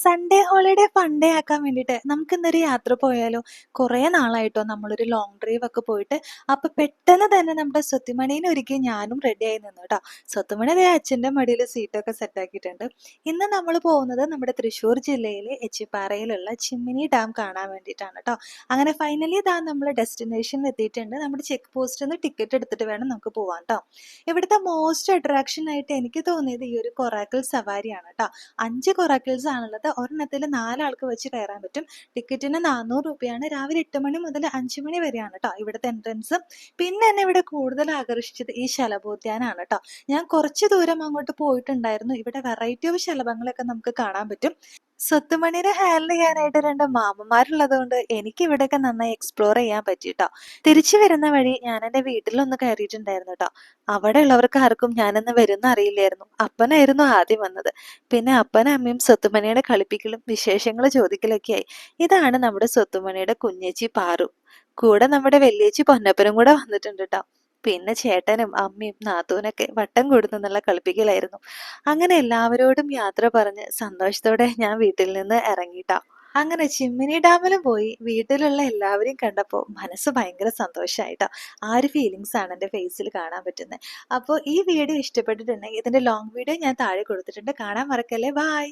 Sunday holiday funday ആക്കാൻ വേണ്ടിയിട്ട് നമുക്കിന്നൊരു യാത്ര പോയാലോ? കുറേ നാളായിട്ടോ നമ്മളൊരു ലോങ് ഡ്രൈവ് ഒക്കെ പോയിട്ട്. അപ്പൊ പെട്ടെന്ന് തന്നെ നമ്മുടെ സ്വത്തുമണീനെ ഒരുക്കി ഞാനും റെഡിയായി നിന്നു കേട്ടോ. സ്വത്തുമണി ദേ അച്ഛൻ്റെ മടിയിൽ സീറ്റൊക്കെ സെറ്റാക്കിയിട്ടുണ്ട്. ഇന്ന് നമ്മൾ പോകുന്നത് നമ്മുടെ തൃശ്ശൂർ ജില്ലയിലെ എച്ചിപ്പാറയിലുള്ള ചിമ്മിനി ഡാം കാണാൻ വേണ്ടിയിട്ടാണ് കേട്ടോ. അങ്ങനെ ഫൈനലി ഇതാ നമ്മൾ ഡെസ്റ്റിനേഷനിൽ എത്തിയിട്ടുണ്ട്. നമ്മുടെ ചെക്ക് പോസ്റ്റിൽ നിന്ന് ടിക്കറ്റ് എടുത്തിട്ട് വേണം നമുക്ക് പോവാൻ കേട്ടോ. ഇവിടുത്തെ മോസ്റ്റ് അട്രാക്ഷൻ ആയിട്ട് എനിക്ക് തോന്നിയത് ഈ ഒരു കൊറാക്കൽ സവാരിയാണ് കേട്ടോ. 5 കൊറാക്കിൾസ് ആണുള്ളത്. ഒരെണ്ണത്തിൽ 4 ആൾക്ക് വെച്ച് കയറാൻ പറ്റും. ടിക്കറ്റിന് 400 രൂപയാണ്. രാവിലെ 8 മണി മുതൽ 5 മണി വരെയാണ് കേട്ടോ ഇവിടുത്തെ എൻട്രൻസ്. പിന്നെ എന്നെ ഇവിടെ കൂടുതൽ ആകർഷിച്ചത് ഈ ശലഭോദ്യാനാണ് കേട്ടോ. ഞാൻ കുറച്ച് ദൂരം അങ്ങോട്ട് പോയിട്ടുണ്ടായിരുന്നു. ഇവിടെ വെറൈറ്റി ഓഫ് ശലഭങ്ങളൊക്കെ നമുക്ക് കാണാൻ പറ്റും. സ്വത്തുമണിനെ ഹാൻഡിൽ ചെയ്യാനായിട്ട് 2 മാമന്മാരുള്ളത് കൊണ്ട് എനിക്ക് ഇവിടെയൊക്കെ നന്നായി എക്സ്പ്ലോർ ചെയ്യാൻ പറ്റിട്ടോ. തിരിച്ചു വരുന്ന വഴി ഞാൻ എൻ്റെ വീട്ടിലൊന്ന് കയറിയിട്ടുണ്ടായിരുന്നു കേട്ടോ. അവിടെ ഉള്ളവർക്ക് ആർക്കും ഞാനന്ന് വരുന്ന അറിയില്ലായിരുന്നു. അപ്പനായിരുന്നു ആദ്യം വന്നത്. പിന്നെ അപ്പനും അമ്മയും സ്വത്തുമണിയുടെ കളിപ്പിക്കലും വിശേഷങ്ങൾ ചോദിക്കലൊക്കെ ആയി. ഇതാണ് നമ്മുടെ സ്വത്തുമണിയുടെ കുഞ്ഞേച്ചി പാറു. കൂടെ നമ്മുടെ വല്യേച്ചി പൊന്നപ്പനും കൂടെ വന്നിട്ടുണ്ട് കേട്ടോ. പിന്നെ ചേട്ടനും അമ്മയും നാത്തൂനൊക്കെ വട്ടം കൂടുന്നുള്ള കളിപ്പിക്കലായിരുന്നു. അങ്ങനെ എല്ലാവരോടും യാത്ര പറഞ്ഞ് സന്തോഷത്തോടെ ഞാൻ വീട്ടിൽ നിന്ന് ഇറങ്ങിട്ടോ. അങ്ങനെ ചിമ്മിനി ഡാമിലും പോയി വീട്ടിലുള്ള എല്ലാവരെയും കണ്ടപ്പോൾ മനസ്സ് ഭയങ്കര സന്തോഷമായിട്ടോ. ആ ഒരു ഫീലിങ്സ് ആണ് എൻ്റെ ഫേസിൽ കാണാൻ പറ്റുന്നത്. അപ്പോൾ ഈ വീഡിയോ ഇഷ്ടപ്പെട്ടിട്ടുണ്ടെങ്കിൽ ഇതിൻ്റെ ലോങ് വീഡിയോ ഞാൻ താഴെ കൊടുത്തിട്ടുണ്ട്. കാണാൻ മറക്കല്ലേ. ബായ്.